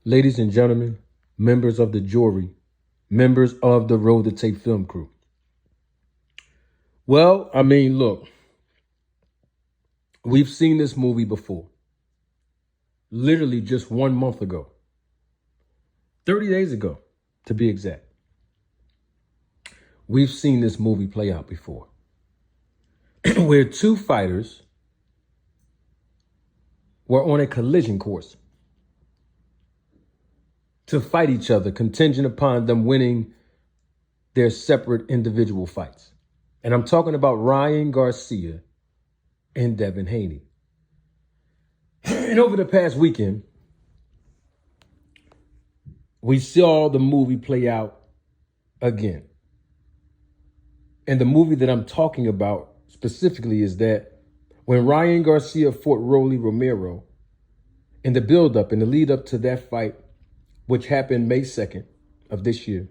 ladies and gentlemen, members of the jury, members of the Road to Tape film crew. Well, look, we've seen this movie before. Literally just 1 month ago. 30 days ago, to be exact. We've seen this movie play out before. Where two fighters were on a collision course to fight each other, contingent upon them winning their separate individual fights. And I'm talking about Ryan Garcia and Devin Haney. And over the past weekend, we saw the movie play out again. And the movie that I'm talking about specifically is that when Ryan Garcia fought Rolly Romero, in the build-up, in the lead-up to that fight, which happened May 2nd of this year,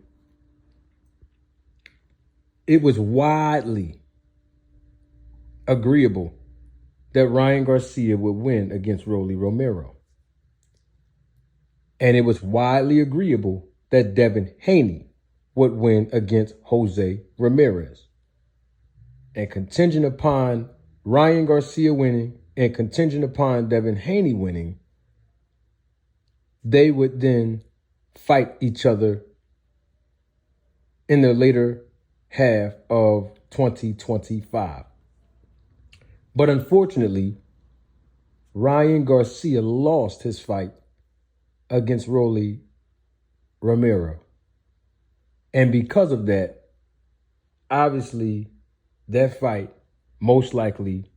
it was widely agreeable that Ryan Garcia would win against Rolly Romero. And it was widely agreeable that Devin Haney would win against Jose Ramirez. And contingent upon Ryan Garcia winning and contingent upon Devin Haney winning, they would then fight each other in the later half of 2025. But unfortunately, Ryan Garcia lost his fight against Rolly Romero. And because of that, obviously, that fight most likely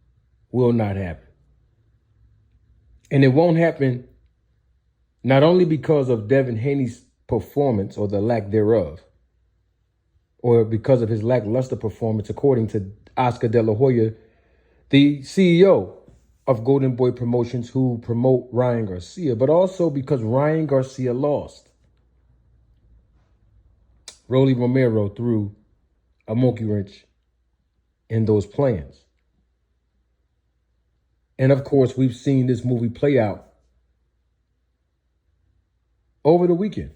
will not happen. And it won't happen not only because of Devin Haney's performance or the lack thereof, or because of his lackluster performance, according to Oscar De La Hoya, the CEO of Golden Boy Promotions, who promote Ryan Garcia, but also because Ryan Garcia lost. Rolly Romero threw a monkey wrench in those plans. And of course, we've seen this movie play out over the weekend,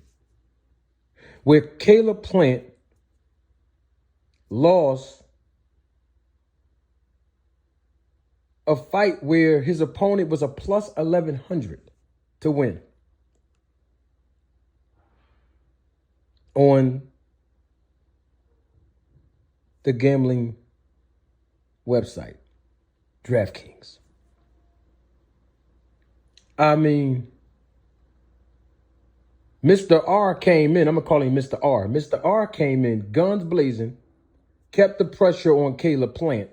where Caleb Plant lost a fight where his opponent was a plus 1,100 to win on the gambling website, DraftKings. Mr. R came in. I'm going to call him Mr. R. Mr. R came in, guns blazing, kept the pressure on Caleb Plant,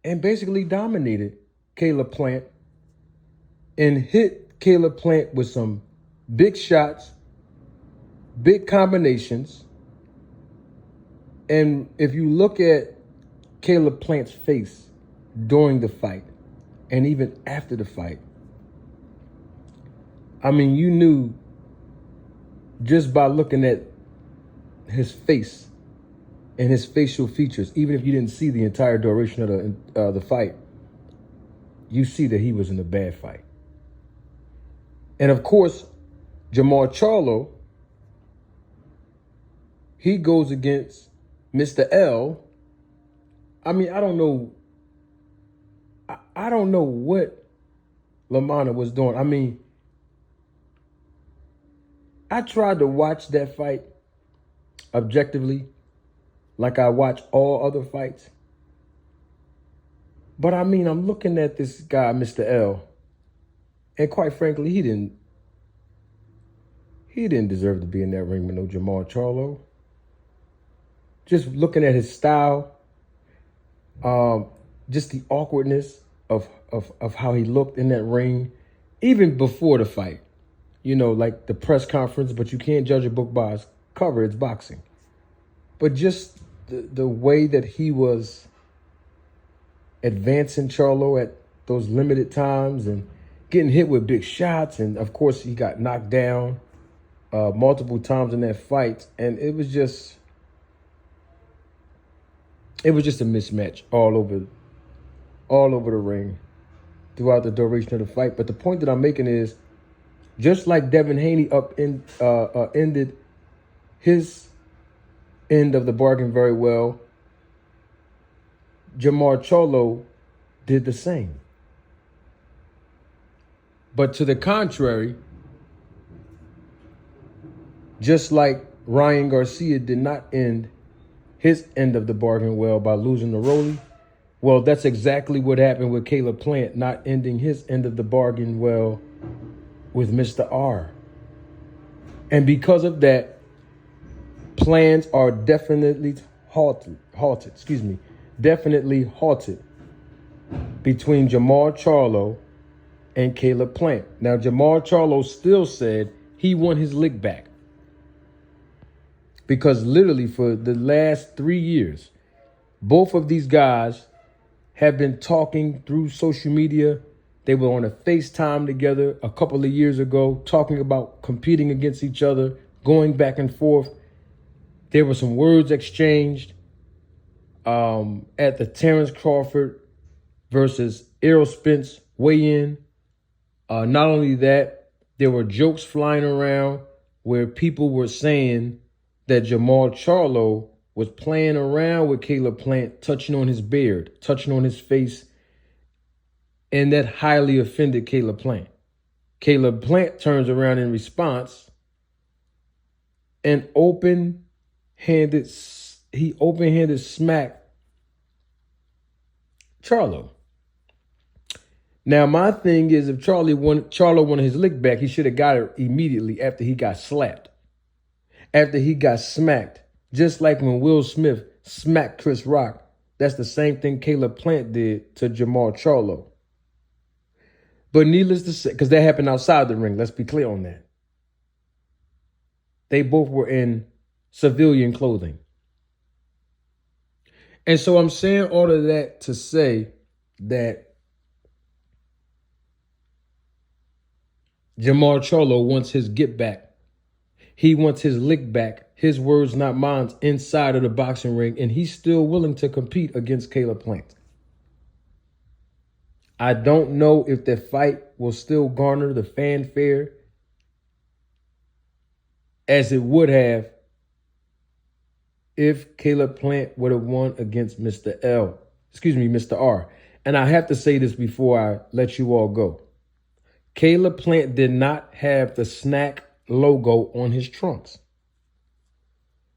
and basically dominated Caleb Plant and hit Caleb Plant with some big shots, big combinations. And if you look at Caleb Plant's face during the fight and even after the fight, you knew just by looking at his face and his facial features, even if you didn't see the entire duration of the fight, you see that he was in a bad fight. And of course, Jermall Charlo, he goes against Mr. L. I don't know. I don't know what LaManna was doing. I tried to watch that fight objectively, like I watch all other fights. But I'm looking at this guy, Mr. L, and quite frankly, he didn't deserve to be in that ring with no Jermall Charlo. Just looking at his style, just the awkwardness of how he looked in that ring, even before the fight. Like the press conference, but you can't judge a book by its cover, it's boxing. But just the way that he was advancing Charlo at those limited times and getting hit with big shots. And of course, he got knocked down multiple times in that fight. And it was just a mismatch all over the ring throughout the duration of the fight. But the point that I'm making is Just like Devin Haney ended his end of the bargain very well, Jermall Charlo did the same. But to the contrary, just like Ryan Garcia did not end his end of the bargain well by losing the Rollie, well, that's exactly what happened with Caleb Plant not ending his end of the bargain well with Mr. R. And because of that, plans are definitely halted between Jermall Charlo and Caleb Plant. Now, Jermall Charlo still said he won his lick back because literally for the last 3 years, both of these guys have been talking through social media. They were on a FaceTime together a couple of years ago, talking about competing against each other, going back and forth. There were some words exchanged at the Terrence Crawford versus Errol Spence weigh-in. Not only that, there were jokes flying around where people were saying that Jermall Charlo was playing around with Caleb Plant, touching on his beard, touching on his face, and that highly offended Caleb Plant. Caleb Plant turns around in response and open-handed smacked Charlo. Now, my thing is, if Charlo wanted his lick back, he should have got it immediately after he got slapped, after he got smacked. Just like when Will Smith smacked Chris Rock, that's the same thing Caleb Plant did to Jermall Charlo. But needless to say, because that happened outside the ring, let's be clear on that. They both were in civilian clothing. And so I'm saying all of that to say that Jermall Charlo wants his get back. He wants his lick back, his words, not mine, inside of the boxing ring, and he's still willing to compete against Caleb Plant. I don't know if the fight will still garner the fanfare as it would have if Caleb Plant would have won against Mr. R. And I have to say this before I let you all go. Caleb Plant did not have the snack logo on his trunks.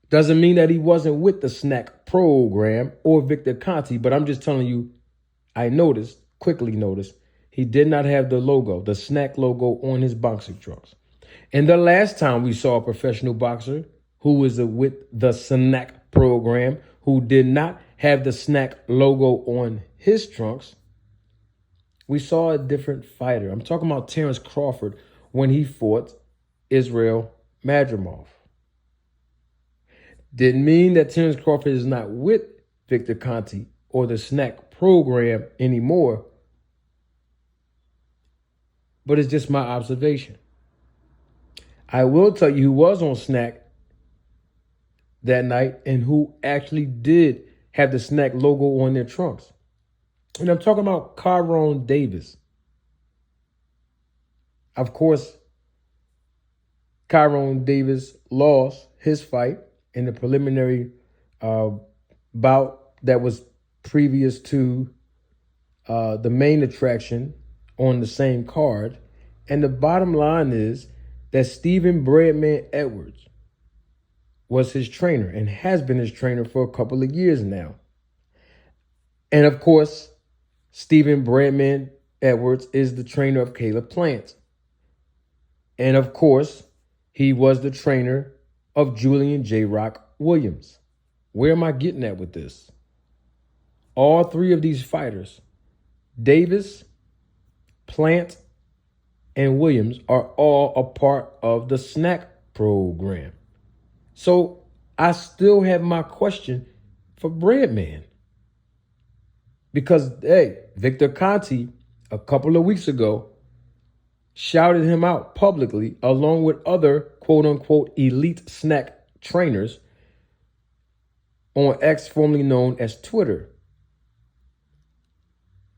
Doesn't mean that he wasn't with the snack program or Victor Conti, but I'm just telling you, I quickly noticed, he did not have the logo, the snack logo on his boxing trunks. And the last time we saw a professional boxer who was with the snack program, who did not have the snack logo on his trunks, we saw a different fighter. I'm talking about Terrence Crawford when he fought Israel Madrimov. Didn't mean that Terrence Crawford is not with Victor Conti or the snack program anymore, but it's just my observation. I will tell you who was on snack that night and who actually did have the snack logo on their trunks. And I'm talking about Kyron Davis. Of course, Kyron Davis lost his fight in the preliminary bout that was previous to the main attraction on the same card. And the bottom line is that Stephen Breadman Edwards was his trainer and has been his trainer for a couple of years now. And of course, Stephen Breadman Edwards is the trainer of Caleb Plant. And of course, he was the trainer of Julian J. Rock Williams. Where am I getting at with this? All three of these fighters, Davis, Plant, and Williams, are all a part of the snack program. So I still have my question for Breadman. Because, hey, Victor Conti, a couple of weeks ago, shouted him out publicly along with other quote-unquote elite snack trainers on X, formerly known as Twitter.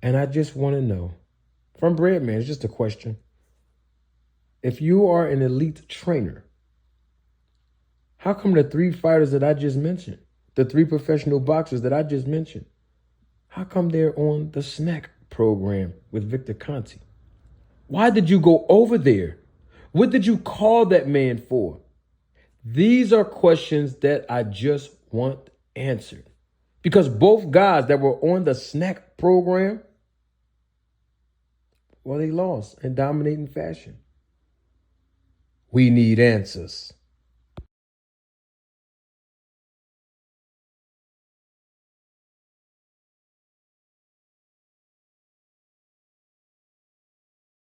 And I just want to know, from Breadman, it's just a question, If you are an elite trainer, how come the 3 fighters that I just mentioned, the 3 professional boxers that I just mentioned, how come they're on the snack program with Victor Conti? Why did you go over there? What did you call that man for? These are questions that I just want answered. Because both guys that were on the snack program, well, they lost in dominating fashion. We need answers.